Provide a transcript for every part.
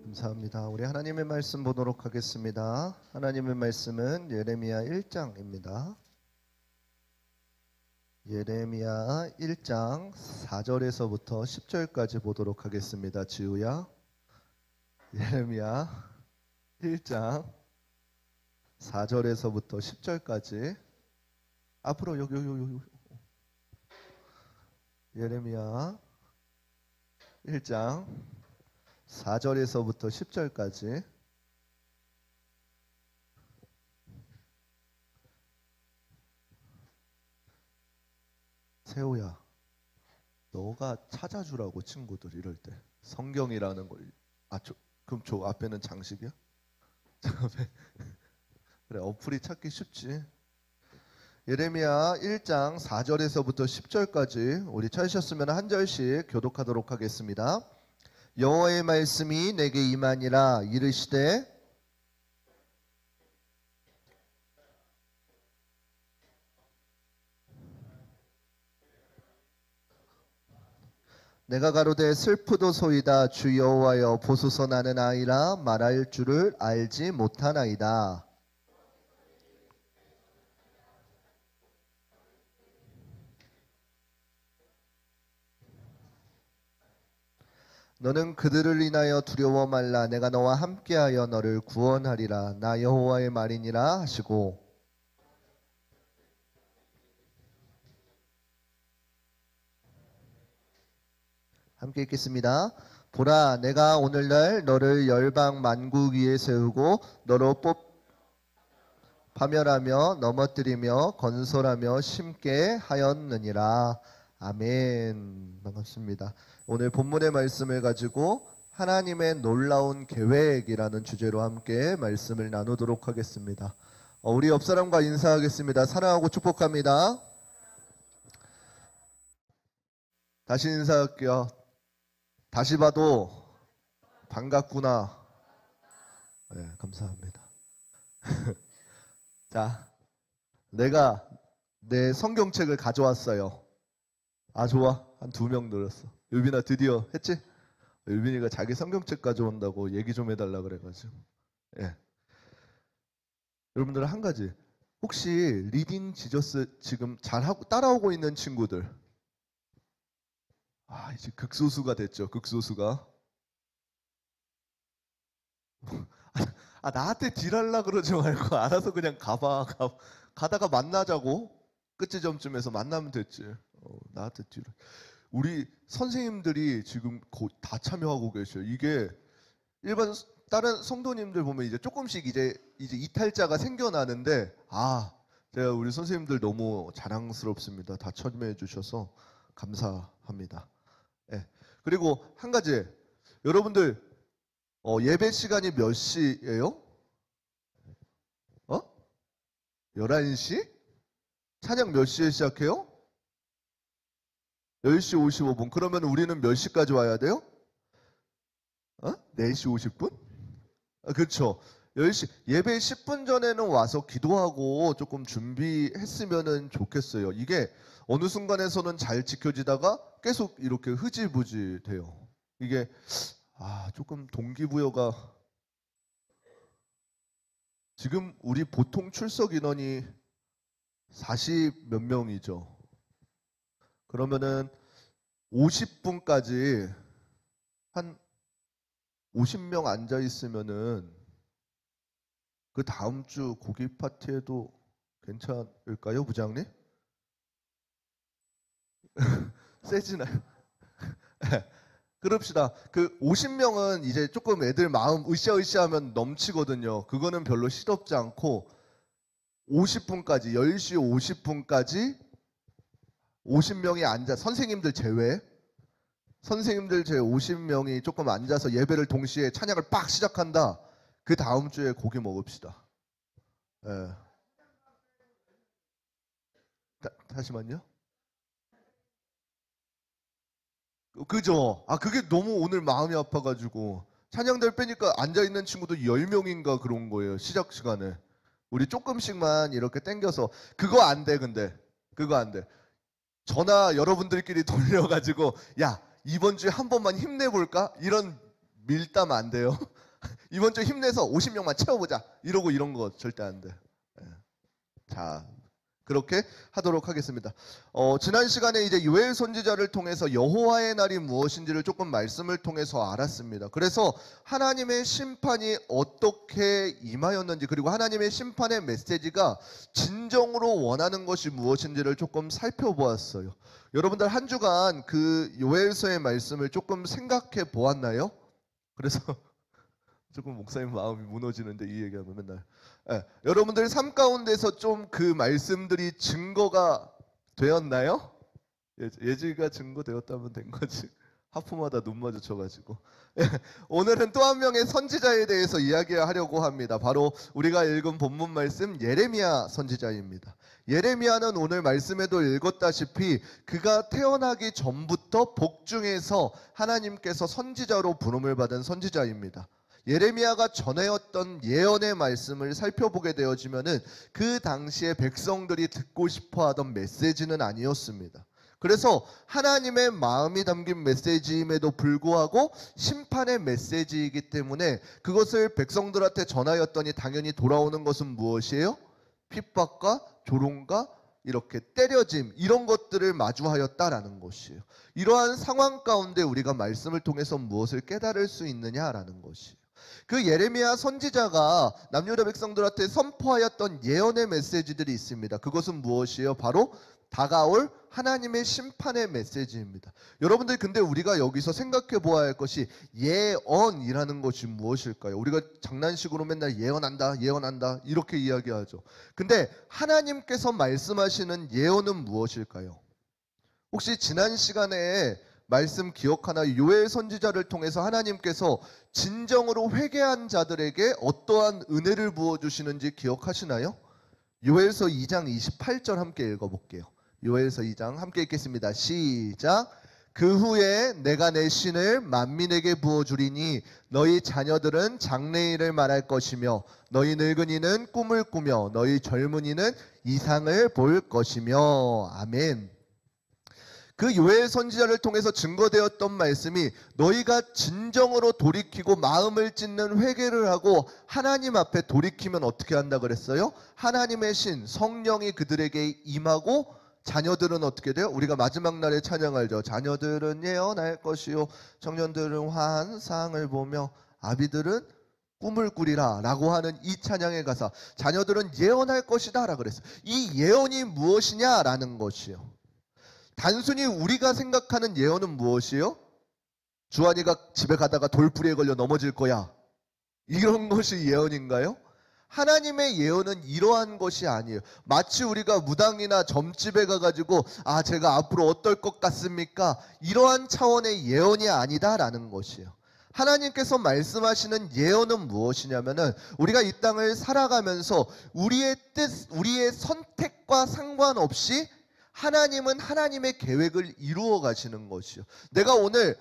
감사합니다. 우리 하나님의 말씀 보도록 하겠습니다. 하나님의 말씀은 예레미야 1장입니다. 예레미야 1장 4절에서부터 10절까지 보도록 하겠습니다. 지우야. 예레미야 1장 4절에서부터 10절까지 앞으로 여기 예레미야 1장 4절에서부터 10절까지 세호야, 너가 찾아주라고 친구들 이럴 때 성경이라는 걸 그럼 저 앞에는 장식이야? 저 앞에 그래 어플이 찾기 쉽지. 예레미야 1장 4절에서부터 10절까지 우리 찾으셨으면 한 절씩 교독하도록 하겠습니다. 여호와의 말씀이 내게 임하니라. 이르시되 내가 가로되 슬프도소이다. 주 여호와여 보소서 나는 아이라 말할 줄을 알지 못하나이다. 너는 그들을 인하여 두려워 말라. 내가 너와 함께하여 너를 구원하리라. 나 여호와의 말이니라 하시고 함께 읽겠습니다. 보라, 내가 오늘날 너를 열방 만국 위에 세우고 너로 파멸하며 넘어뜨리며 건설하며 심게 하였느니라. 아멘. 반갑습니다. 오늘 본문의 말씀을 가지고 하나님의 놀라운 계획이라는 주제로 함께 말씀을 나누도록 하겠습니다. 우리 옆사람과 인사하겠습니다. 사랑하고 축복합니다. 다시 인사할게요. 다시 봐도 반갑구나. 네, 감사합니다. 자, 내가 내 성경책을 가져왔어요. 아, 좋아. 한 2명 늘었어. 유빈아 드디어 했지? 유빈이가 자기 성경책 가져온다고 얘기 좀 해달라 그래가지고. 예. 여러분들 한 가지, 혹시 리딩 지저스 지금 잘하고 따라오고 있는 친구들, 이제 극소수가 됐죠. 극소수가. 나한테 딜할라 그러지 말고 알아서 그냥 가다가 만나자고. 끝지점쯤에서 만나면 됐지. 나한테 딜. 우리 선생님들이 지금 곧 다 참여하고 계셔요. 이게 일반 다른 성도님들 보면 이제 조금씩 이제 이탈자가 생겨나는데, 제가 우리 선생님들 너무 자랑스럽습니다. 다 참여해 주셔서 감사합니다. 네. 그리고 한 가지, 여러분들 예배 시간이 몇 시예요? 11시? 찬양 몇 시에 시작해요? 10시 55분. 그러면 우리는 몇 시까지 와야 돼요? 4시 50분? 그렇죠. 10시. 예배 10분 전에는 와서 기도하고 조금 준비했으면 좋겠어요. 이게 어느 순간에서는 잘 지켜지다가 계속 이렇게 흐지부지 돼요. 이게 조금 동기부여가. 지금 우리 보통 출석 인원이 40 몇 명이죠. 그러면은 50분까지 한 50명 앉아 있으면은 그 다음 주 고기 파티에도 괜찮을까요, 부장님? 세지나요? 그럽시다. 그 50명은 이제 조금 애들 마음 으쌰으쌰하면 넘치거든요. 그거는 별로 시덥지 않고 50분까지, 10시 50분까지 50명이 앉아, 선생님들 제외 50명이 조금 앉아서 예배를 동시에 찬양을 빡 시작한다. 그 다음 주에 고기 먹읍시다. 예. 다시만요. 그죠? 그게 너무 오늘 마음이 아파가지고 찬양대를 빼니까 앉아있는 친구도 10명인가 그런 거예요. 시작 시간에. 우리 조금씩만 이렇게 땡겨서. 그거 안 돼. 근데 그거 안 돼. 전화 여러분들끼리 돌려가지고 야 이번 주에 한 번만 힘내볼까? 이런 밀담 안 돼요. 이번 주 힘내서 50명만 채워보자. 이러고 이런 거 절대 안 돼. 예. 자, 그렇게 하도록 하겠습니다. 지난 시간에 이제 요엘 선지자를 통해서 여호와의 날이 무엇인지를 조금 말씀을 통해서 알았습니다. 그래서 하나님의 심판이 어떻게 임하였는지, 그리고 하나님의 심판의 메시지가 진정으로 원하는 것이 무엇인지를 조금 살펴보았어요. 여러분들 한 주간 그 요엘서의 말씀을 조금 생각해 보았나요? 그래서 조금 목사님 마음이 무너지는데 이 얘기하면 맨날 여러분들 삶 가운데서 좀 그 말씀들이 증거가 되었나요? 예지가 증거되었다면 된 거지. 하프마다 눈 마주쳐가지고 오늘은 또 한 명의 선지자에 대해서 이야기하려고 합니다. 바로 우리가 읽은 본문 말씀 예레미야 선지자입니다. 예레미야는 오늘 말씀에도 읽었다시피 그가 태어나기 전부터 복중에서 하나님께서 선지자로 부름을 받은 선지자입니다. 예레미야가 전해왔던 예언의 말씀을 살펴보게 되어지면은 그 당시에 백성들이 듣고 싶어하던 메시지는 아니었습니다. 그래서 하나님의 마음이 담긴 메시지임에도 불구하고 심판의 메시지이기 때문에 그것을 백성들한테 전하였더니 당연히 돌아오는 것은 무엇이에요? 핍박과 조롱과 이렇게 때려짐, 이런 것들을 마주하였다라는 것이에요. 이러한 상황 가운데 우리가 말씀을 통해서 무엇을 깨달을 수 있느냐라는 것이에요. 그 예레미야 선지자가 남유다 백성들한테 선포하였던 예언의 메시지들이 있습니다. 그것은 무엇이에요? 바로 다가올 하나님의 심판의 메시지입니다. 여러분들, 근데 우리가 여기서 생각해 보아야 할 것이 예언이라는 것이 무엇일까요? 우리가 장난식으로 맨날 예언한다 예언한다 이렇게 이야기하죠. 근데 하나님께서 말씀하시는 예언은 무엇일까요? 혹시 지난 시간에 말씀 기억하나요? 요엘 선지자를 통해서 하나님께서 진정으로 회개한 자들에게 어떠한 은혜를 부어주시는지 기억하시나요? 요엘서 2장 28절 함께 읽어볼게요. 요엘서 2장 함께 읽겠습니다. 시작. 그 후에 내가 내 신을 만민에게 부어주리니 너희 자녀들은 장래일을 말할 것이며 너희 늙은이는 꿈을 꾸며 너희 젊은이는 이상을 볼 것이며. 아멘. 그 요엘 선지자를 통해서 증거되었던 말씀이 너희가 진정으로 돌이키고 마음을 찢는 회개를 하고 하나님 앞에 돌이키면 어떻게 한다 그랬어요? 하나님의 신 성령이 그들에게 임하고 자녀들은 어떻게 돼요? 우리가 마지막 날에 찬양 알죠? 자녀들은 예언할 것이요 청년들은 환상을 보며 아비들은 꿈을 꾸리라 라고 하는 이 찬양의 가사, 자녀들은 예언할 것이다 라고 그랬어요. 이 예언이 무엇이냐라는 것이요. 단순히 우리가 생각하는 예언은 무엇이에요? 주한이가 집에 가다가 돌부리에 걸려 넘어질 거야, 이런 것이 예언인가요? 하나님의 예언은 이러한 것이 아니에요. 마치 우리가 무당이나 점집에 가가지고 제가 앞으로 어떨 것 같습니까? 이러한 차원의 예언이 아니다라는 것이에요. 하나님께서 말씀하시는 예언은 무엇이냐면은 우리가 이 땅을 살아가면서 우리의 뜻, 우리의 선택과 상관없이 하나님은 하나님의 계획을 이루어 가시는 것이요. 내가 오늘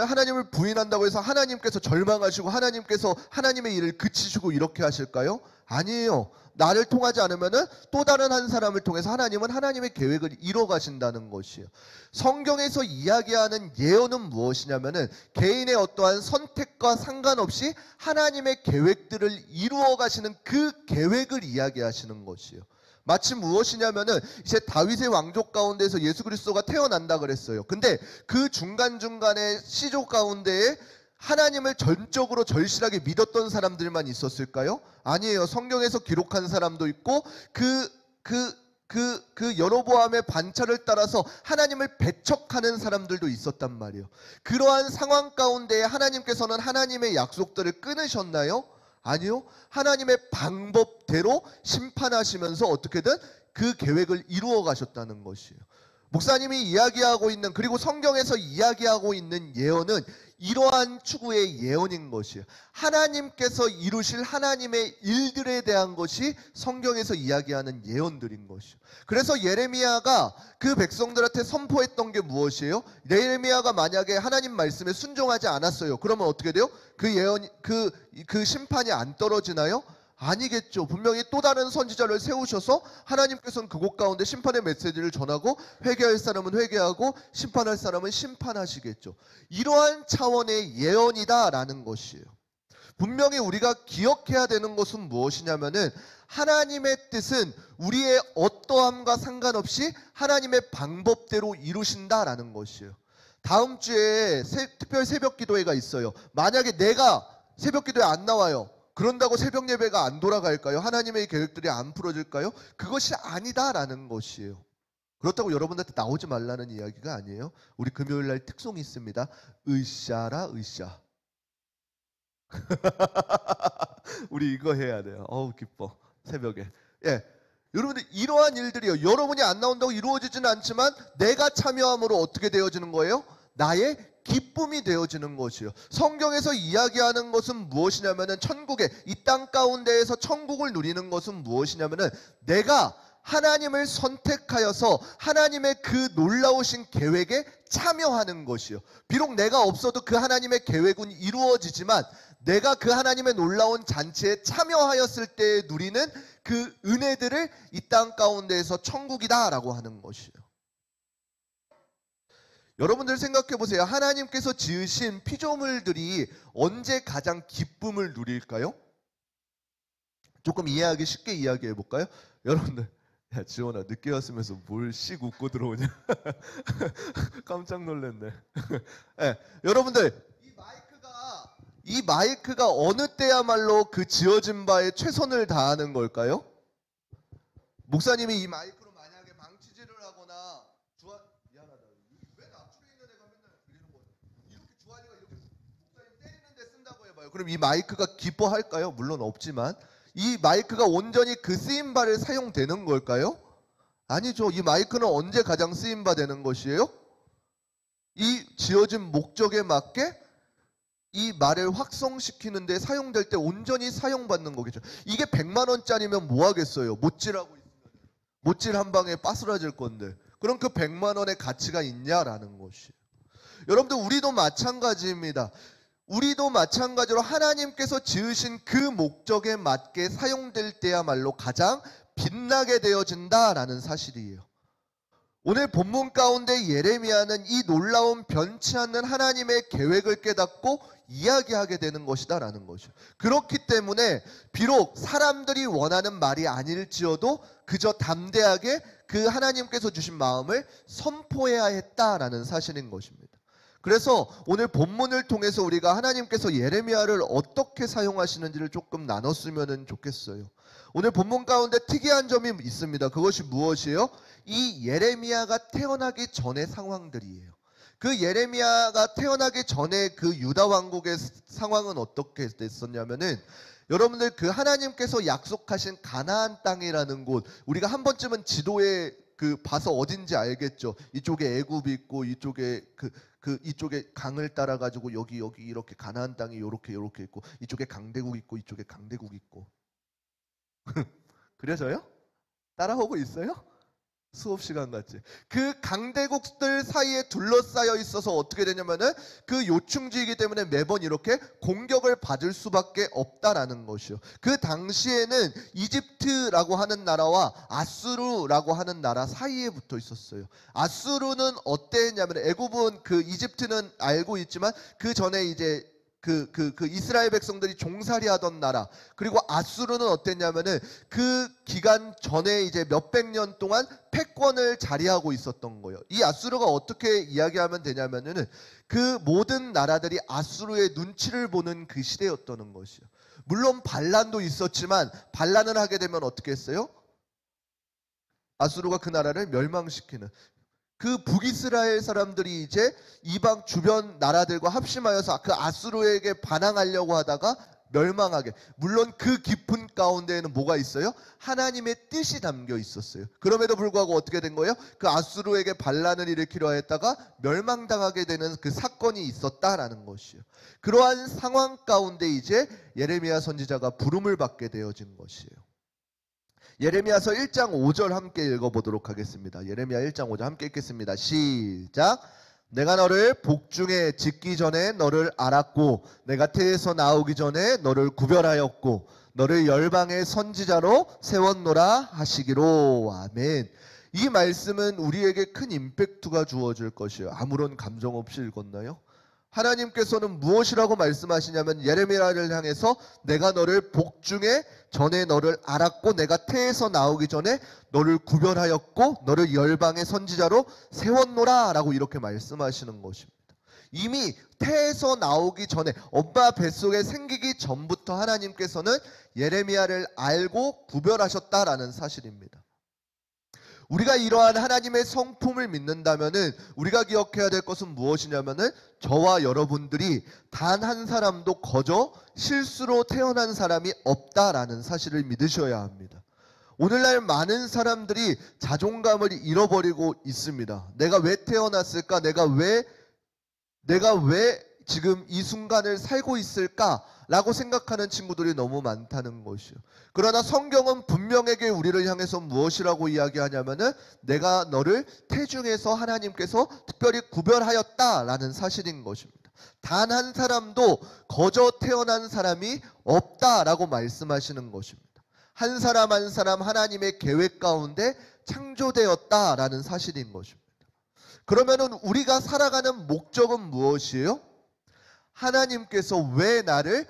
하나님을 부인한다고 해서 하나님께서 절망하시고 하나님께서 하나님의 일을 그치시고 이렇게 하실까요? 아니에요. 나를 통하지 않으면은 또 다른 한 사람을 통해서 하나님은 하나님의 계획을 이루어 가신다는 것이에요. 성경에서 이야기하는 예언은 무엇이냐면은 개인의 어떠한 선택과 상관없이 하나님의 계획들을 이루어 가시는 그 계획을 이야기하시는 것이에요. 마치 무엇이냐면은 이제 다윗의 왕족 가운데서 예수 그리스도가 태어난다 그랬어요. 근데 그 중간중간에 시조 가운데에 하나님을 전적으로 절실하게 믿었던 사람들만 있었을까요? 아니에요. 성경에서 기록한 사람도 있고 그 여로보암의 반차를 따라서 하나님을 배척하는 사람들도 있었단 말이에요. 그러한 상황 가운데 하나님께서는 하나님의 약속들을 끊으셨나요? 아니요. 하나님의 방법대로 심판하시면서 어떻게든 그 계획을 이루어 가셨다는 것이에요. 목사님이 이야기하고 있는, 그리고 성경에서 이야기하고 있는 예언은 이러한 추구의 예언인 것이에요. 하나님께서 이루실 하나님의 일들에 대한 것이 성경에서 이야기하는 예언들인 것이에요. 그래서 예레미야가 그 백성들한테 선포했던 게 무엇이에요? 예레미야가 만약에 하나님 말씀에 순종하지 않았어요. 그러면 어떻게 돼요? 그 예언, 그 심판이 안 떨어지나요? 아니겠죠. 분명히 또 다른 선지자를 세우셔서 하나님께서는 그곳 가운데 심판의 메시지를 전하고 회개할 사람은 회개하고 심판할 사람은 심판하시겠죠. 이러한 차원의 예언이다라는 것이에요. 분명히 우리가 기억해야 되는 것은 무엇이냐면은 하나님의 뜻은 우리의 어떠함과 상관없이 하나님의 방법대로 이루신다라는 것이에요. 다음 주에 특별 새벽 기도회가 있어요. 만약에 내가 새벽 기도회 안 나와요. 그런다고 새벽 예배가 안 돌아갈까요? 하나님의 계획들이 안 풀어질까요? 그것이 아니다라는 것이에요. 그렇다고 여러분들한테 나오지 말라는 이야기가 아니에요. 우리 금요일 날 특송이 있습니다. 으쌰라 으쌰. 우리 이거 해야 돼요. 어우 기뻐. 새벽에. 예. 여러분들 이러한 일들이요. 여러분이 안 나온다고 이루어지지는 않지만 내가 참여함으로 어떻게 되어지는 거예요? 나의 기쁨이 되어지는 것이요. 성경에서 이야기하는 것은 무엇이냐면은 천국에 이 땅 가운데에서 천국을 누리는 것은 무엇이냐면은 내가 하나님을 선택하여서 하나님의 그 놀라우신 계획에 참여하는 것이요. 비록 내가 없어도 그 하나님의 계획은 이루어지지만 내가 그 하나님의 놀라운 잔치에 참여하였을 때 누리는 그 은혜들을 이 땅 가운데에서 천국이다라고 하는 것이요. 여러분들 생각해 보세요. 하나님께서 지으신 피조물들이 언제 가장 기쁨을 누릴까요? 조금 이해하기 쉽게 이야기해 볼까요? 여러분들, 야 지원아 늦게 왔으면서 뭘 씩 웃고 들어오냐? 깜짝 놀랐네. 네, 여러분들 이 마이크가 어느 때야말로 그 지어진 바에 최선을 다하는 걸까요? 목사님이 이 마이크로 만약에 망치질을 하거나 미안하다. 왜 앞줄에 있는 애가 맨날 이러는 거야? 이렇게 주한이가 이렇게 목사님 때리는 데 쓴다고 해봐요. 그럼 이 마이크가 기뻐할까요? 물론 없지만 이 마이크가 온전히 그 쓰임바를 사용되는 걸까요? 아니죠. 이 마이크는 언제 가장 쓰임바 되는 것이에요? 이 지어진 목적에 맞게 이 말을 확성시키는 데 사용될 때 온전히 사용받는 거겠죠. 이게 100만 원짜리면 뭐 하겠어요? 못질하고 있으면 못질 한 방에 빠스라질 건데 그럼 그 100만 원의 가치가 있냐라는 것이에요. 여러분들 우리도 마찬가지입니다. 우리도 마찬가지로 하나님께서 지으신 그 목적에 맞게 사용될 때야말로 가장 빛나게 되어진다라는 사실이에요. 오늘 본문 가운데 예레미야는 이 놀라운 변치 않는 하나님의 계획을 깨닫고 이야기하게 되는 것이다라는 것이죠. 그렇기 때문에 비록 사람들이 원하는 말이 아닐지어도 그저 담대하게 그 하나님께서 주신 마음을 선포해야 했다라는 사실인 것입니다. 그래서 오늘 본문을 통해서 우리가 하나님께서 예레미야를 어떻게 사용하시는지를 조금 나눴으면 좋겠어요. 오늘 본문 가운데 특이한 점이 있습니다. 그것이 무엇이에요? 이 예레미야가 태어나기 전의 상황들이에요. 그 예레미야가 태어나기 전에 그 유다 왕국의 상황은 어떻게 됐었냐면은 여러분들 그 하나님께서 약속하신 가나안 땅이라는 곳 우리가 한 번쯤은 지도에 봐서 어딘지 알겠죠. 이쪽에 애굽이 있고 이쪽에 이쪽에 강을 따라 가지고 여기 이렇게 가나안 땅이 이렇게 있고 이쪽에 강대국 있고 이쪽에 강대국 있고 그래서요? 따라오고 있어요? 수업 시간 같지. 그 강대국들 사이에 둘러싸여 있어서 어떻게 되냐면은 그 요충지이기 때문에 매번 이렇게 공격을 받을 수밖에 없다라는 것이요. 그 당시에는 이집트라고 하는 나라와 아수르라고 하는 나라 사이에 붙어 있었어요. 아수르는 어땠냐면 애굽은 그 이집트는 알고 있지만 그 전에 이제 그 이스라엘 백성들이 종살이 하던 나라 그리고 아수르는 어땠냐면은 그 기간 전에 이제 몇백 년 동안 패권을 자리하고 있었던 거예요. 이 아수르가 어떻게 이야기하면 되냐면은 그 모든 나라들이 아수르의 눈치를 보는 그 시대였다는 것이요. 물론 반란도 있었지만 반란을 하게 되면 어떻게 했어요? 아수르가 그 나라를 멸망시키는 그 북이스라엘 사람들이 이제 이방 주변 나라들과 합심하여서 그 아수르에게 반항하려고 하다가 멸망하게. 물론 그 깊은 가운데에는 뭐가 있어요? 하나님의 뜻이 담겨 있었어요. 그럼에도 불구하고 어떻게 된 거예요? 그 아수르에게 반란을 일으키려 했다가 멸망당하게 되는 그 사건이 있었다라는 것이에요. 그러한 상황 가운데 이제 예레미야 선지자가 부름을 받게 되어진 것이에요. 예레미야서 1장 5절 함께 읽어보도록 하겠습니다. 예레미야 1장 5절 함께 읽겠습니다. 시작. 내가 너를 복중에 짓기 전에 너를 알았고 내가 태에서 나오기 전에 너를 구별하였고 너를 열방의 선지자로 세웠노라 하시기로. 아멘. 이 말씀은 우리에게 큰 임팩트가 주어질 것이에요. 아무런 감정 없이 읽었나요? 하나님께서는 무엇이라고 말씀하시냐면 예레미야를 향해서 내가 너를 복중에 전에 너를 알았고 내가 태에서 나오기 전에 너를 구별하였고 너를 열방의 선지자로 세웠노라 라고 이렇게 말씀하시는 것입니다. 이미 태에서 나오기 전에 엄마 뱃속에 생기기 전부터 하나님께서는 예레미야를 알고 구별하셨다라는 사실입니다. 우리가 이러한 하나님의 성품을 믿는다면은 우리가 기억해야 될 것은 무엇이냐면은 저와 여러분들이 단 한 사람도 거저 실수로 태어난 사람이 없다라는 사실을 믿으셔야 합니다. 오늘날 많은 사람들이 자존감을 잃어버리고 있습니다. 내가 왜 태어났을까? 내가 왜 지금 이 순간을 살고 있을까라고 생각하는 친구들이 너무 많다는 것이요. 그러나 성경은 분명하게 우리를 향해서 무엇이라고 이야기하냐면은 내가 너를 태중에서 하나님께서 특별히 구별하였다라는 사실인 것입니다. 단 한 사람도 거저 태어난 사람이 없다라고 말씀하시는 것입니다. 한 사람 한 사람 하나님의 계획 가운데 창조되었다라는 사실인 것입니다. 그러면은 우리가 살아가는 목적은 무엇이에요? 하나님께서 왜 나를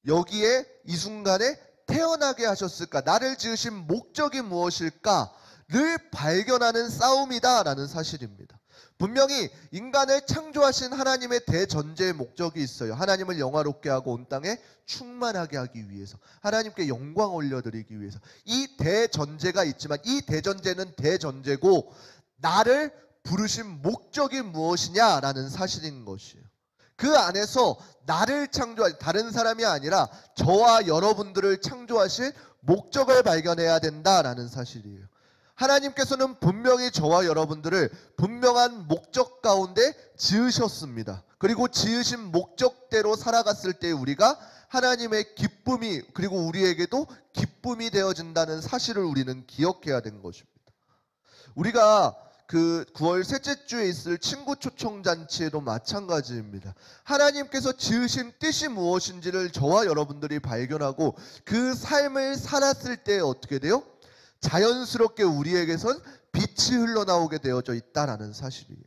여기에 이 순간에 태어나게 하셨을까? 나를 지으신 목적이 무엇일까?를 발견하는 싸움이다라는 사실입니다. 분명히 인간을 창조하신 하나님의 대전제의 목적이 있어요. 하나님을 영화롭게 하고 온 땅에 충만하게 하기 위해서, 하나님께 영광 올려드리기 위해서. 이 대전제가 있지만 이 대전제는 대전제고 나를 부르신 목적이 무엇이냐라는 사실인 것이에요. 그 안에서 나를 창조하신 다른 사람이 아니라 저와 여러분들을 창조하신 목적을 발견해야 된다라는 사실이에요. 하나님께서는 분명히 저와 여러분들을 분명한 목적 가운데 지으셨습니다. 그리고 지으신 목적대로 살아갔을 때 우리가 하나님의 기쁨이 그리고 우리에게도 기쁨이 되어진다는 사실을 우리는 기억해야 되는 것입니다. 우리가 그 9월 셋째 주에 있을 친구 초청 잔치에도 마찬가지입니다. 하나님께서 지으신 뜻이 무엇인지를 저와 여러분들이 발견하고 그 삶을 살았을 때 어떻게 돼요? 자연스럽게 우리에게선 빛이 흘러나오게 되어져 있다라는 사실이에요.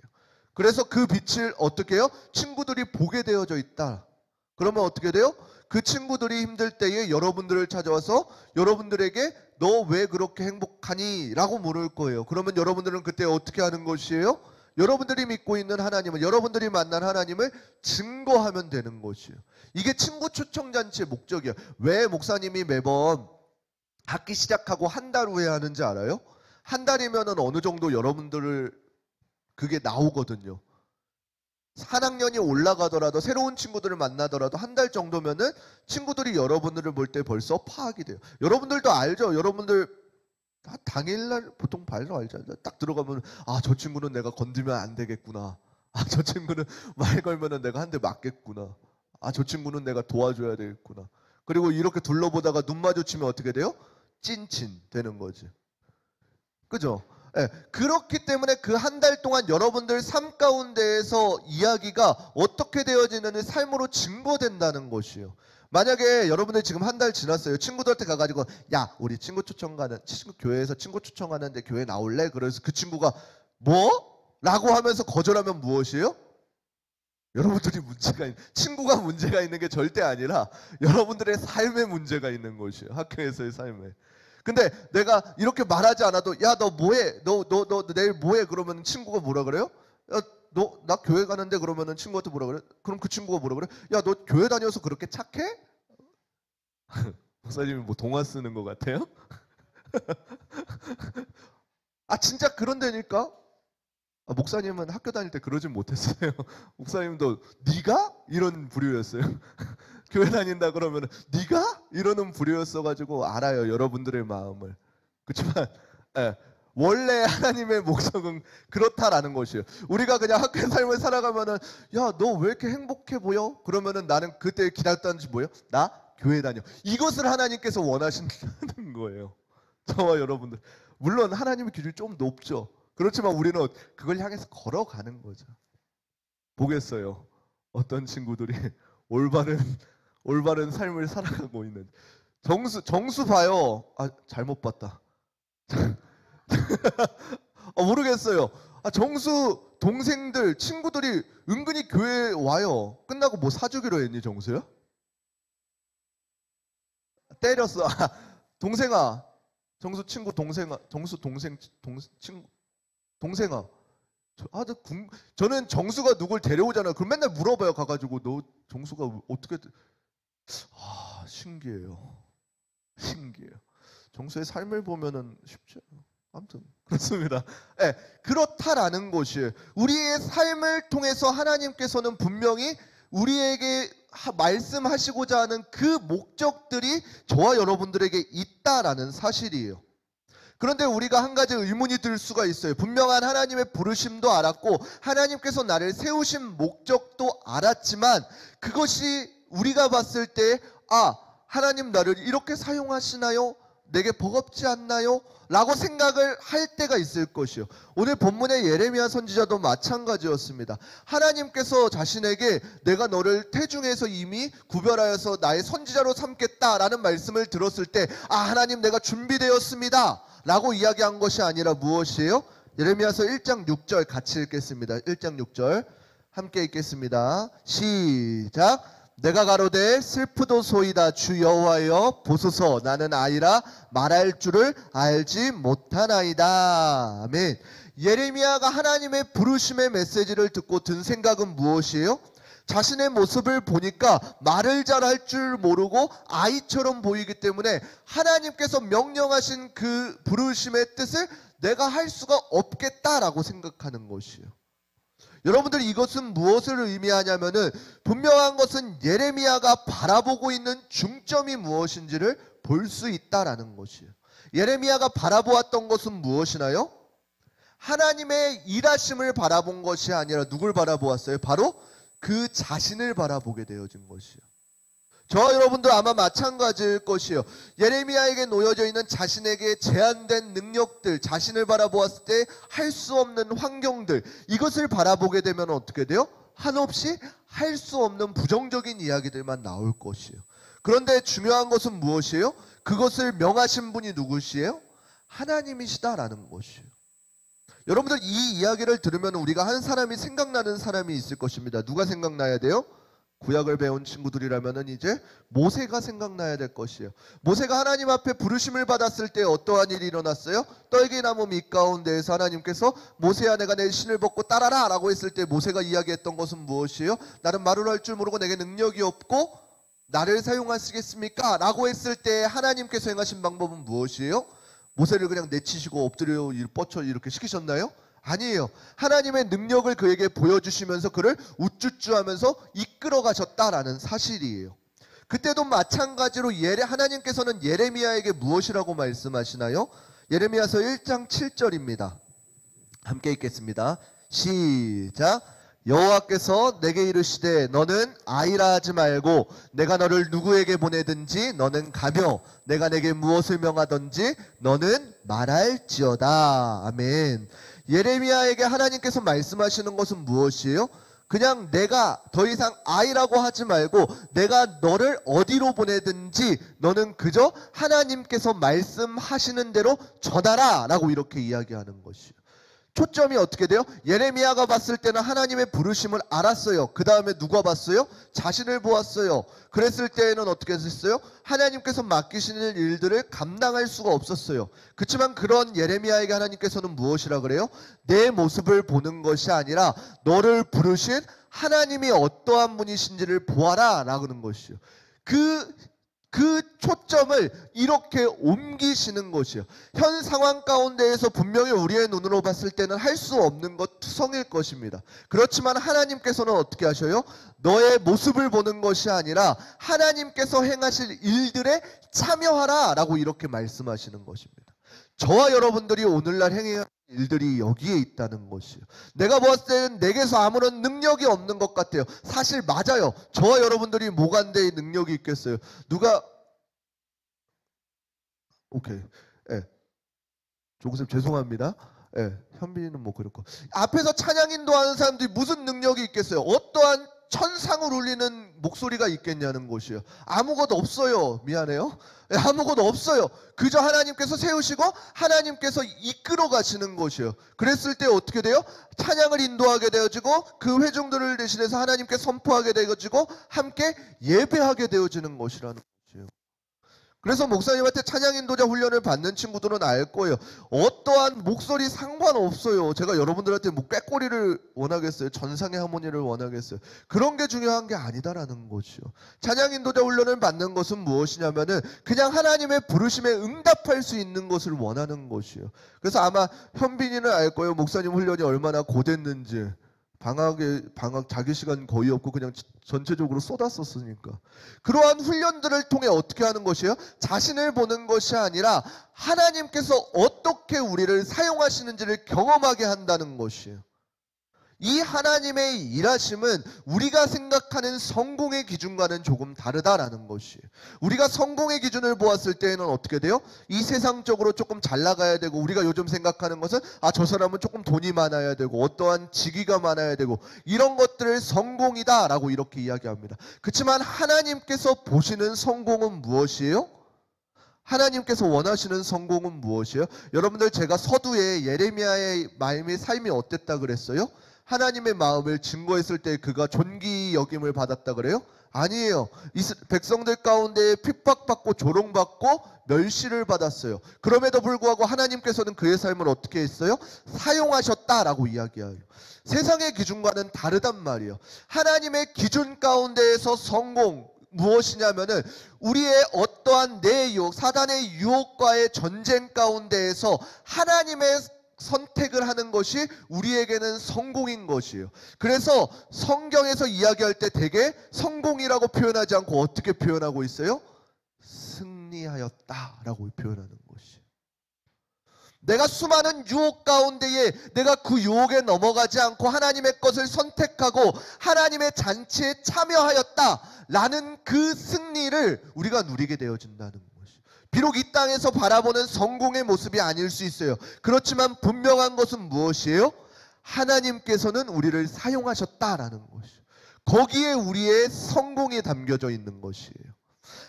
그래서 그 빛을 어떻게 해요? 친구들이 보게 되어져 있다. 그러면 어떻게 돼요? 그 친구들이 힘들 때에 여러분들을 찾아와서 여러분들에게 너 왜 그렇게 행복하니? 라고 물을 거예요. 그러면 여러분들은 그때 어떻게 하는 것이에요? 여러분들이 믿고 있는 하나님을, 여러분들이 만난 하나님을 증거하면 되는 것이에요. 이게 친구 초청잔치의 목적이에요. 왜 목사님이 매번 학기 시작하고 한 달 후에 하는지 알아요? 한 달이면은 어느 정도 여러분들을 그게 나오거든요. 한 학년이 올라가더라도 새로운 친구들을 만나더라도 한 달 정도면은 친구들이 여러분들을 볼 때 벌써 파악이 돼요. 여러분들도 알죠? 여러분들 당일날 보통 발로 알죠? 딱 들어가면 아, 저 친구는 내가 건드면 안 되겠구나. 아, 저 친구는 말 걸면은 내가 한 대 맞겠구나. 아, 저 친구는 내가 도와줘야 되겠구나. 그리고 이렇게 둘러보다가 눈 마주치면 어떻게 돼요? 찐친 되는 거지. 그죠? 네, 그렇기 때문에 그 한 달 동안 여러분들 삶 가운데에서 이야기가 어떻게 되어지는 삶으로 증거된다는 것이에요. 만약에 여러분들 지금 한 달 지났어요. 친구들한테 가가지고 야, 우리 교회에서 친구 초청하는데 교회 나올래? 그래서 그 친구가 뭐? 라고 하면서 거절하면 무엇이에요? 여러분들이 친구가 문제가 있는 게 절대 아니라 여러분들의 삶에 문제가 있는 것이에요. 학교에서의 삶에. 근데 내가 이렇게 말하지 않아도 야, 너 뭐해? 너 내일 뭐해? 그러면 친구가 뭐라 그래요? 야, 나 교회 가는데 그러면은 친구한테 뭐라 그래? 그럼 그 친구가 뭐라 그래? 야, 너 교회 다녀서 그렇게 착해? 목사님이 뭐 동화 쓰는 것 같아요? 아, 진짜 그런다니까? 아, 목사님은 학교 다닐 때 그러진 못했어요. 목사님도 네가? 이런 부류였어요. 교회 다닌다 그러면 네가? 이러는 부류였어가지고 알아요, 여러분들의 마음을. 그렇지만 원래 하나님의 목적은 그렇다라는 것이에요. 우리가 그냥 학교 삶을 살아가면은 야, 너 왜 이렇게 행복해 보여? 그러면은 나는 그때 기다렸다는 지 뭐예요? 나 교회 다녀. 이것을 하나님께서 원하신다는 거예요. 저와 여러분들. 물론 하나님의 기준이 좀 높죠. 그렇지만 우리는 그걸 향해서 걸어가는 거죠. 보겠어요. 어떤 친구들이 올바른 삶을 살아가고 있는. 정수 봐요. 아, 잘못 봤다. 모르겠어요. 정수 동생들, 친구들이 은근히 교회에 와요. 끝나고 뭐 사주기로 했니, 정수야? 때렸어. 동생아, 정수 친구 동생아, 정수 동생 친구 동생아. 저는 정수가 누굴 데려오잖아요. 그럼 맨날 물어봐요. 가가지고 너 정수가 어떻게? 신기해요. 신기해요. 정수의 삶을 보면은 쉽지 않아요. 아무튼 그렇습니다. 네, 그렇다라는 것이에요. 우리의 삶을 통해서 하나님께서는 분명히 우리에게 말씀하시고자 하는 그 목적들이 저와 여러분들에게 있다라는 사실이에요. 그런데 우리가 한 가지 의문이 들 수가 있어요. 분명한 하나님의 부르심도 알았고 하나님께서 나를 세우신 목적도 알았지만 그것이 우리가 봤을 때 하나님 나를 이렇게 사용하시나요? 내게 버겁지 않나요? 라고 생각을 할 때가 있을 것이요. 오늘 본문의 예레미야 선지자도 마찬가지였습니다. 하나님께서 자신에게 내가 너를 태중에서 이미 구별하여서 나의 선지자로 삼겠다라는 말씀을 들었을 때 하나님 내가 준비되었습니다 라고 이야기한 것이 아니라 무엇이에요? 예레미야서 1장 6절 같이 읽겠습니다. 1장 6절 함께 읽겠습니다. 시작. 내가 가로되 슬프도소이다 주 여호와여 보소서 나는 아이라 말할 줄을 알지 못하나이다. 아멘. 예레미야가 하나님의 부르심의 메시지를 듣고 든 생각은 무엇이에요? 자신의 모습을 보니까 말을 잘할 줄 모르고 아이처럼 보이기 때문에 하나님께서 명령하신 그 부르심의 뜻을 내가 할 수가 없겠다라고 생각하는 것이에요. 여러분들 이것은 무엇을 의미하냐면은 분명한 것은 예레미야가 바라보고 있는 중점이 무엇인지를 볼 수 있다라는 것이에요. 예레미야가 바라보았던 것은 무엇이나요? 하나님의 일하심을 바라본 것이 아니라 누굴 바라보았어요? 바로 그 자신을 바라보게 되어진 것이에요. 저와 여러분도 아마 마찬가지일 것이에요. 예레미야에게 놓여져 있는 자신에게 제한된 능력들, 자신을 바라보았을 때 할 수 없는 환경들, 이것을 바라보게 되면 어떻게 돼요? 한없이 할 수 없는 부정적인 이야기들만 나올 것이에요. 그런데 중요한 것은 무엇이에요? 그것을 명하신 분이 누구시에요? 하나님이시다라는 것이에요. 여러분들 이 이야기를 들으면 우리가 한 사람이 생각나는 사람이 있을 것입니다. 누가 생각나야 돼요? 구약을 배운 친구들이라면 이제 모세가 생각나야 될 것이에요. 모세가 하나님 앞에 부르심을 받았을 때 어떠한 일이 일어났어요? 떨기나무 밑 가운데에서 하나님께서 모세야 내가 내 신을 벗고 따라라 라고 했을 때 모세가 이야기했던 것은 무엇이에요? 나는 말을 할 줄 모르고 내게 능력이 없고 나를 사용하시겠습니까? 라고 했을 때 하나님께서 행하신 방법은 무엇이에요? 모세를 그냥 내치시고 엎드려 뻗쳐 이렇게 시키셨나요? 아니에요. 하나님의 능력을 그에게 보여주시면서 그를 우쭈쭈하면서 이끌어 가셨다라는 사실이에요. 그때도 마찬가지로 하나님께서는 예레미야에게 무엇이라고 말씀하시나요? 예레미야서 1장 7절입니다. 함께 읽겠습니다. 시작. 여호와께서 내게 이르시되 너는 아이라 하지 말고 내가 너를 누구에게 보내든지 너는 가며 내가 내게 무엇을 명하든지 너는 말할지어다. 아멘. 예레미야에게 하나님께서 말씀하시는 것은 무엇이에요? 그냥 내가 더 이상 아이라고 하지 말고 내가 너를 어디로 보내든지 너는 그저 하나님께서 말씀하시는 대로 전하라 라고 이렇게 이야기하는 것이에요. 초점이 어떻게 돼요? 예레미야가 봤을 때는 하나님의 부르심을 알았어요. 그 다음에 누가 봤어요? 자신을 보았어요. 그랬을 때에는 어떻게 했어요? 하나님께서 맡기시는 일들을 감당할 수가 없었어요. 그렇지만 그런 예레미야에게 하나님께서는 무엇이라 그래요? 내 모습을 보는 것이 아니라 너를 부르신 하나님이 어떠한 분이신지를 보아라 라는 것이요. 그 초점을 이렇게 옮기시는 것이요. 현 상황 가운데에서 분명히 우리의 눈으로 봤을 때는 할 수 없는 것 투성일 것입니다. 그렇지만 하나님께서는 어떻게 하셔요? 너의 모습을 보는 것이 아니라 하나님께서 행하실 일들에 참여하라 라고 이렇게 말씀하시는 것입니다. 저와 여러분들이 오늘날 행해야 할 일들이 여기에 있다는 것이에요. 내가 보았을 때는 내게서 아무런 능력이 없는 것 같아요. 사실 맞아요. 저와 여러분들이 뭐간대에 능력이 있겠어요. 누가 오케이. 조금씩 죄송합니다. 현빈이는 뭐 그렇고 앞에서 찬양 인도하는 사람들이 무슨 능력이 있겠어요? 어떠한 천상을 울리는 목소리가 있겠냐는 것이에요. 아무것도 없어요. 미안해요. 아무것도 없어요. 그저 하나님께서 세우시고 하나님께서 이끌어 가시는 것이에요. 그랬을 때 어떻게 돼요? 찬양을 인도하게 되어지고 그 회중들을 대신해서 하나님께 선포하게 되어지고 함께 예배하게 되어지는 것이라는 것이에요. 그래서 목사님한테 찬양 인도자 훈련을 받는 친구들은 알 거예요. 어떠한 목소리 상관없어요. 제가 여러분들한테 뭐 꾀꼬리를 원하겠어요? 전상의 하모니를 원하겠어요? 그런 게 중요한 게 아니다라는 거죠. 찬양 인도자 훈련을 받는 것은 무엇이냐면은 그냥 하나님의 부르심에 응답할 수 있는 것을 원하는 것이에요. 그래서 아마 현빈이는 알 거예요. 목사님 훈련이 얼마나 고됐는지. 방학 자기 시간 거의 없고 그냥 전체적으로 쏟았었으니까. 그러한 훈련들을 통해 어떻게 하는 것이에요? 자신을 보는 것이 아니라 하나님께서 어떻게 우리를 사용하시는지를 경험하게 한다는 것이에요. 이 하나님의 일하심은 우리가 생각하는 성공의 기준과는 조금 다르다라는 것이에요. 우리가 성공의 기준을 보았을 때에는 어떻게 돼요? 이 세상적으로 조금 잘 나가야 되고, 우리가 요즘 생각하는 것은 저 사람은 조금 돈이 많아야 되고 어떠한 직위가 많아야 되고 이런 것들을 성공이다라고 이렇게 이야기합니다. 그렇지만 하나님께서 보시는 성공은 무엇이에요? 하나님께서 원하시는 성공은 무엇이에요? 여러분들, 제가 서두에 예레미야의 삶이 어땠다 그랬어요? 하나님의 마음을 증거했을 때 그가 존귀 여김을 받았다 그래요? 아니에요. 백성들 가운데 핍박받고 조롱받고 멸시를 받았어요. 그럼에도 불구하고 하나님께서는 그의 삶을 어떻게 했어요? 사용하셨다라고 이야기해요. 세상의 기준과는 다르단 말이에요. 하나님의 기준 가운데에서 성공 무엇이냐면은 우리의 어떠한 내 유혹, 사단의 유혹과의 전쟁 가운데에서 하나님의 선택을 하는 것이 우리에게는 성공인 것이에요. 그래서 성경에서 이야기할 때 대개 성공이라고 표현하지 않고 어떻게 표현하고 있어요? 승리하였다라고 표현하는 것이에요. 내가 수많은 유혹 가운데에 내가 그 유혹에 넘어가지 않고 하나님의 것을 선택하고 하나님의 잔치에 참여하였다라는 그 승리를 우리가 누리게 되어진다는 것이에요. 비록 이 땅에서 바라보는 성공의 모습이 아닐 수 있어요. 그렇지만 분명한 것은 무엇이에요? 하나님께서는 우리를 사용하셨다라는 것이에요. 거기에 우리의 성공이 담겨져 있는 것이에요.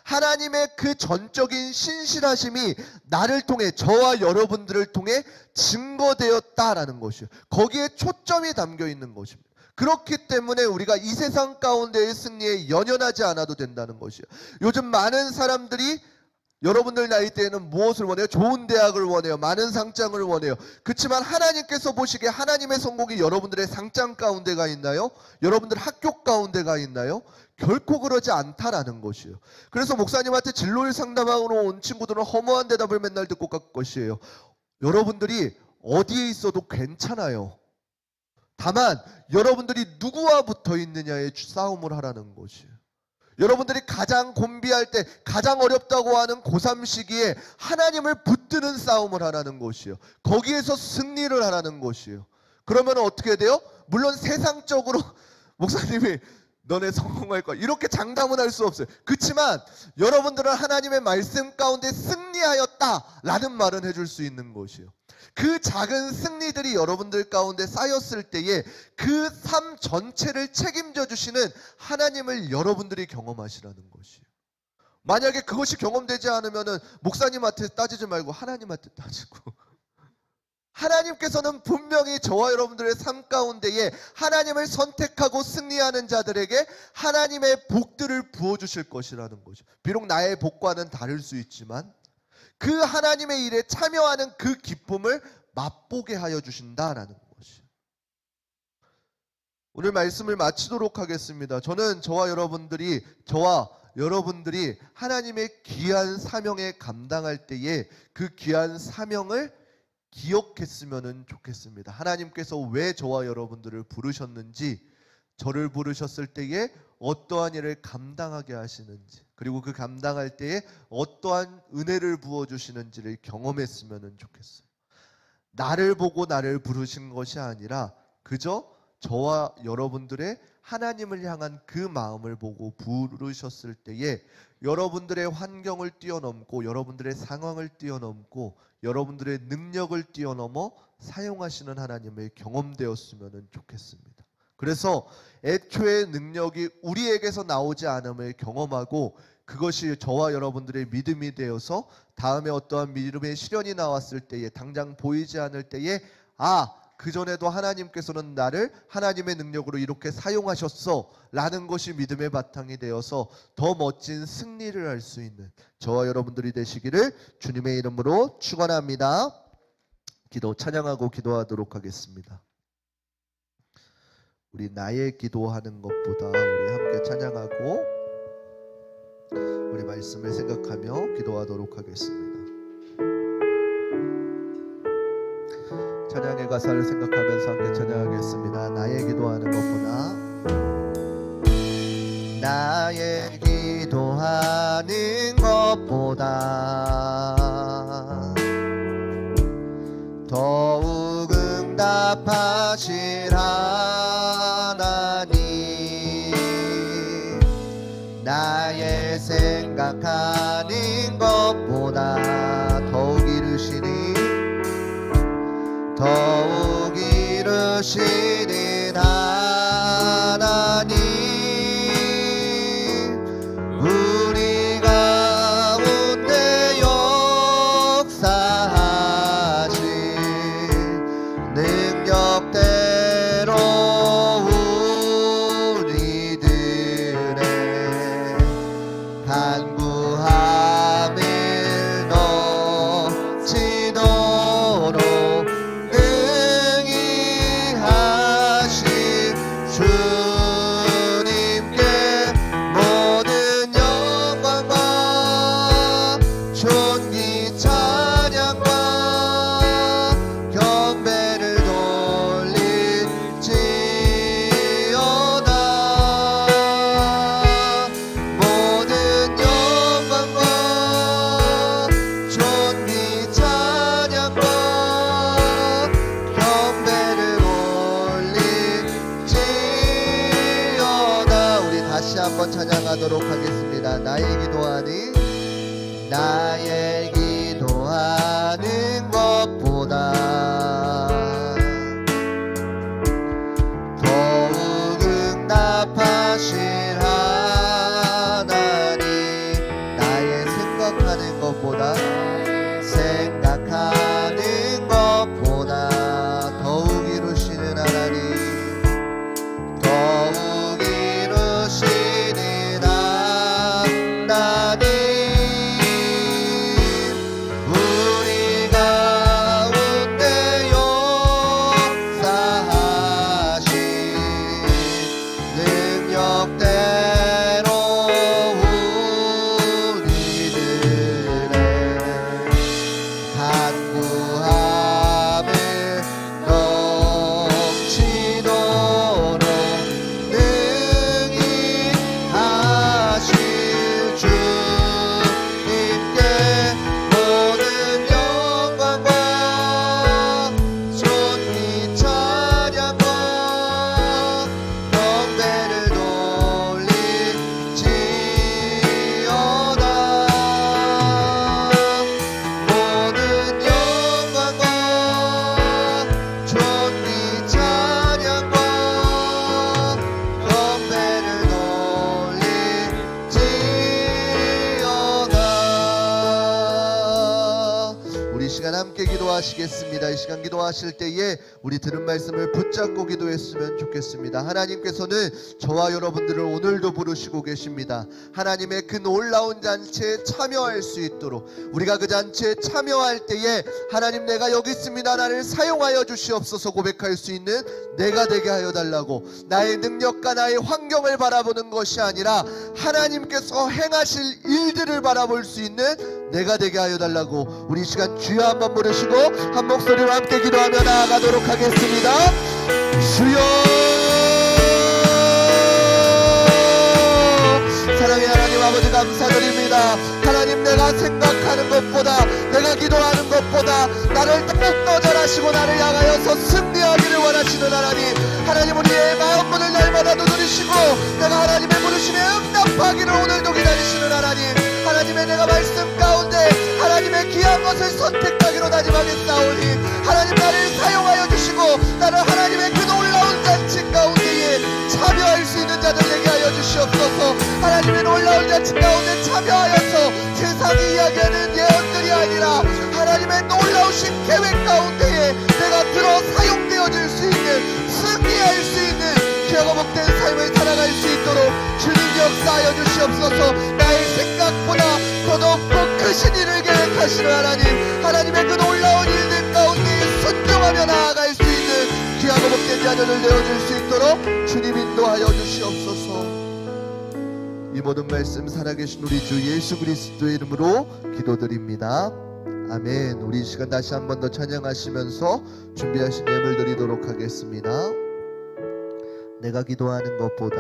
하나님의 그 전적인 신실하심이 나를 통해, 저와 여러분들을 통해 증거되었다라는 것이에요. 거기에 초점이 담겨 있는 것입니다. 그렇기 때문에 우리가 이 세상 가운데의 승리에 연연하지 않아도 된다는 것이에요. 요즘 많은 사람들이 여러분들 나이 때에는 무엇을 원해요? 좋은 대학을 원해요. 많은 상장을 원해요. 그렇지만 하나님께서 보시기에 하나님의 성공이 여러분들의 상장 가운데가 있나요? 여러분들 학교 가운데가 있나요? 결코 그러지 않다라는 것이에요. 그래서 목사님한테 진로일 상담하러 온 친구들은 허무한 대답을 맨날 듣고 갈 것이에요. 여러분들이 어디에 있어도 괜찮아요. 다만 여러분들이 누구와 붙어 있느냐에 싸움을 하라는 것이에요. 여러분들이 가장 곤비할 때, 가장 어렵다고 하는 고3 시기에 하나님을 붙드는 싸움을 하라는 것이에요. 거기에서 승리를 하라는 것이에요. 그러면 어떻게 돼요? 물론 세상적으로 목사님이 너네 성공할 거야 이렇게 장담은 할 수 없어요. 그렇지만 여러분들은 하나님의 말씀 가운데 승리하였다라는 말은 해줄 수 있는 것이에요. 그 작은 승리들이 여러분들 가운데 쌓였을 때에 그 삶 전체를 책임져 주시는 하나님을 여러분들이 경험하시라는 것이에요. 만약에 그것이 경험되지 않으면은 목사님한테 따지지 말고 하나님한테 따지고, 하나님께서는 분명히 저와 여러분들의 삶 가운데에 하나님을 선택하고 승리하는 자들에게 하나님의 복들을 부어주실 것이라는 거죠. 비록 나의 복과는 다를 수 있지만 그 하나님의 일에 참여하는 그 기쁨을 맛보게 하여 주신다라는 것이에요. 오늘 말씀을 마치도록 하겠습니다. 저는 저와 여러분들이 하나님의 귀한 사명에 감당할 때에 그 귀한 사명을 기억했으면 좋겠습니다. 하나님께서 왜 저와 여러분들을 부르셨는지, 저를 부르셨을 때에 어떠한 일을 감당하게 하시는지, 그리고 그 감당할 때에 어떠한 은혜를 부어주시는지를 경험했으면 좋겠어요. 나를 보고 나를 부르신 것이 아니라 그저 저와 여러분들의 하나님을 향한 그 마음을 보고 부르셨을 때에 여러분들의 환경을 뛰어넘고 여러분들의 상황을 뛰어넘고 여러분들의 능력을 뛰어넘어 사용하시는 하나님을 경험되었으면 좋겠습니다. 그래서 애초에 능력이 우리에게서 나오지 않음을 경험하고 그것이 저와 여러분들의 믿음이 되어서 다음에 어떠한 믿음의 시련이 나왔을 때에 당장 보이지 않을 때에 그전에도 하나님께서는 나를 하나님의 능력으로 이렇게 사용하셨어 라는 것이 믿음의 바탕이 되어서 더 멋진 승리를 할 수 있는 저와 여러분들이 되시기를 주님의 이름으로 축원합니다. 찬양하고 기도하도록 하겠습니다. 우리 나의 기도하는 것보다 우리 함께 찬양하고 우리 말씀을 생각하며 기도하도록 하겠습니다. 찬양의 가사를 생각하면서 함께 찬양하겠습니다. 나의 기도하는 것보다 더욱 응답하실 하나님, 나의 생각하는 것보다 더욱 이루시는 하나님, 우리 가운데 역사하신 능력대로 우리들의 간구함을 넘치도록 주님께 모든 영광과 존귀 찬양과 경배를 돌릴지어다. 모든 영광과 존귀 찬양과 경배를 다시 한번 찬양하도록 하겠습니다. 나의 기도하는 것보다 더욱 응답하실 하나님, 나의 생각하는 것보다 더욱 이루시는 하나님, 우리 가운데 역사하신 능력대로 우리들의 간구함을 넘치도록 능히 하실 주님께 모든 영광과 존귀 찬양과 경배를 돌릴지어다. 모든 영광과 존귀 찬양과 경배를 돌릴지어다. 우리 이 시간 함께 기도하시겠습니다. 이 시간 기도하실 때에 우리 들은 말씀을 붙잡고 기도했으면 좋겠습니다. 하나님께서는 저와 여러분들을 오늘도 부르시고 계십니다. 하나님의 그 놀라운 잔치에 참여할 수 있도록, 우리가 그 잔치에 참여할 때에 하나님, 내가 여기 있습니다, 나를 사용하여 주시옵소서 고백할 수 있는 내가 되게 하여 달라고, 나의 능력과 나의 환경을 바라보는 것이 아니라 하나님께서 행하실 일들을 바라볼 수 있는 내가 되게 하여 달라고, 우리 이 시간 주여 한번 부르시고 한 목소리로 함께 기도하며 나아가도록 하겠습니다. 주여, 사랑의 하나님 아버지 감사드립니다. 하나님, 내가 생각하는 것보다, 내가 기도하는 것보다 나를 더욱더 잘하시고 나를 향하여서 승리하기를 원하시는 하나님, 하나님 우리의 마음문을 날마다 두드리시고 내가 하나님의 부르심에 응답하기를 오늘도 기다리시는 하나님, 하나님의 내가 말씀 가운데 하나님의 귀한 것을 선택하기로 다짐하겠사오니 하나님, 나를 사용하여 주시고 나를 하나님의 그 놀라운 잔치 가운데에 주시옵소서. 하나님의 놀라운 자치 가운데 참여하여서 세상이 이야기하는 예언들이 아니라 하나님의 놀라우신 계획 가운데에 내가 들어 사용되어질 수 있는, 승리할 수 있는 귀하고 복된 삶을 살아갈 수 있도록 주님 역사하여 주시옵소서. 나의 생각보다 더더욱 크신 일을 계획하시는 하나님, 하나님의 그 놀라운 일들 가운데 순종하며 나아갈 수 있는 귀하고 복된 자녀를 되어줄 수 있도록 주님 인도하여 주시옵소서. 이 모든 말씀 살아계신 우리 주 예수 그리스도의 이름으로 기도드립니다. 아멘. 우리 이 시간 다시 한 번 더 찬양하시면서 준비하신 예물 드리도록 하겠습니다. 내가 기도하는 것보다,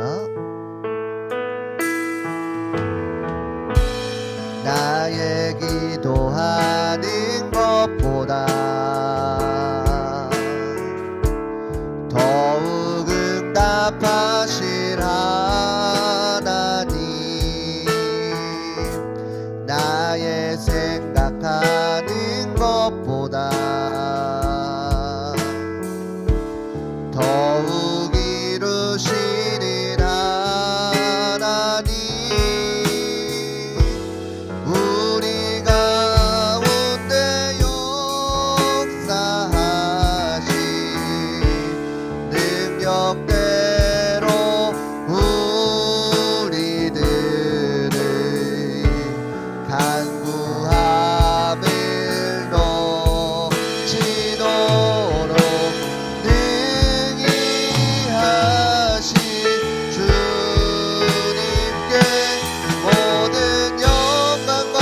나의 기도하는 것보다 더욱 응답하실 하나님, 나의 생각하는 것보다 더욱 이루시는 하나님, 우리 가운데 역사하신 능력대로 우리들의 간구함을 넘치도록 능히 하신 주님께 모든 영광과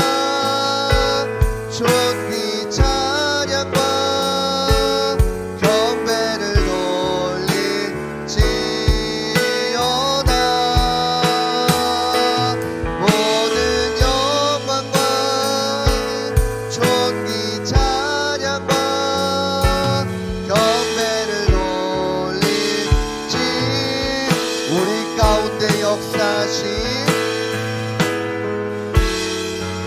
존귀 찬양과 경배를 돌릴지어다. 모든 영광과 존귀 찬양과 경배를 돌릴지, 우리 가운데 역사하신,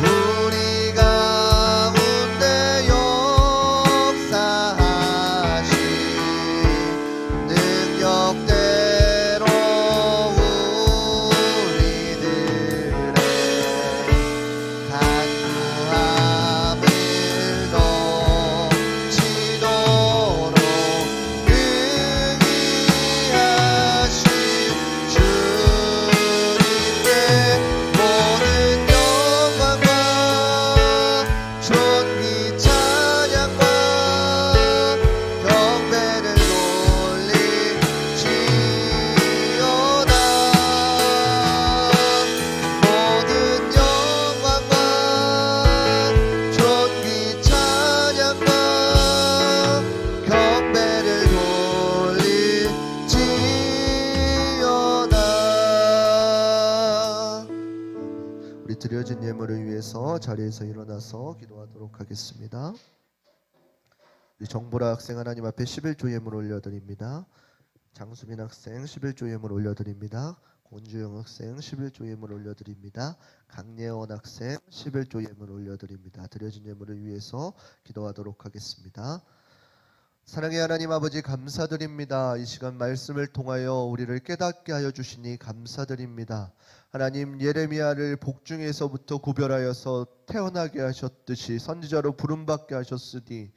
우리 가운데 역사하신 능력대로 우리들의 간구함을 넘치도록 능히 하신 주님께 모든 영광과 존귀 찬양과 경배를 돌릴지어다. 모든 영광과 존귀 찬양과 경배를 돌릴지어다. 우리 드려진 예물을 위해서 자리에서 일어나서 기도하도록 하겠습니다. 우리 정보라 학생 하나님 앞에 11조 예물 올려드립니다. 장수민 학생 11조 예물 올려드립니다. 권주영 학생 11조 예물 올려드립니다. 강예원 학생 11조 예물 올려드립니다. 드려진 예물을 위해서 기도하도록 하겠습니다. 사랑의 하나님 아버지, 감사드립니다. 이 시간 말씀을 통하여 우리를 깨닫게 하여 주시니 감사드립니다. 하나님, 예레미야를 복중에서부터 구별하여서 태어나게 하셨듯이 선지자로 부름받게 하셨으니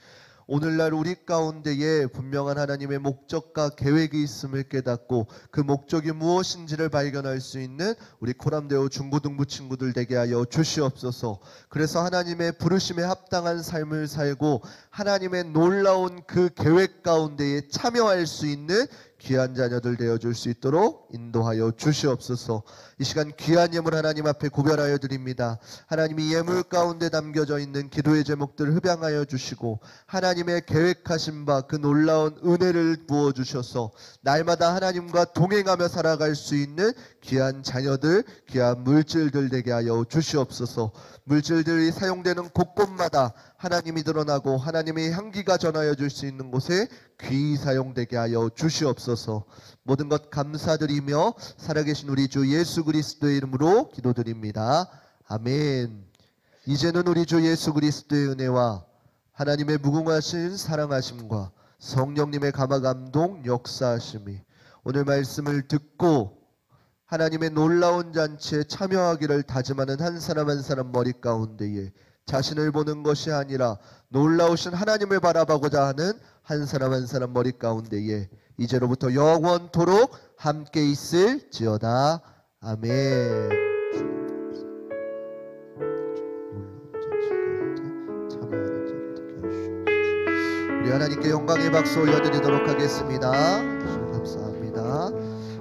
오늘날 우리 가운데에 분명한 하나님의 목적과 계획이 있음을 깨닫고 그 목적이 무엇인지를 발견할 수 있는 우리 코람데오 중고등부 친구들 되게 하여 주시옵소서. 그래서 하나님의 부르심에 합당한 삶을 살고 하나님의 놀라운 그 계획 가운데에 참여할 수 있는 귀한 자녀들 되어줄 수 있도록 인도하여 주시옵소서. 이 시간 귀한 예물 하나님 앞에 구별하여 드립니다. 하나님이 예물 가운데 담겨져 있는 기도의 제목들을 흡양하여 주시고 하나님의 계획하신 바 그 놀라운 은혜를 부어주셔서 날마다 하나님과 동행하며 살아갈 수 있는 귀한 자녀들, 귀한 물질들 되게 하여 주시옵소서. 물질들이 사용되는 곳곳마다 하나님이 드러나고 하나님의 향기가 전하여 줄 수 있는 곳에 귀히 사용되게 하여 주시옵소서. 모든 것 감사드리며 살아계신 우리 주 예수 그리스도의 이름으로 기도드립니다. 아멘. 이제는 우리 주 예수 그리스도의 은혜와 하나님의 무궁하신 사랑하심과 성령님의 감화 감동 역사하심이 오늘 말씀을 듣고 하나님의 놀라운 잔치에 참여하기를 다짐하는 한 사람 한 사람 머리 가운데에 자신을 보는 것이 아니라 놀라우신 하나님을 바라보고자 하는 한 사람 한 사람 머리 가운데에 이제로부터 영원토록 함께 있을지어다. 아멘. 우리 하나님께 영광의 박수 올려드리도록 하겠습니다. 감사합니다.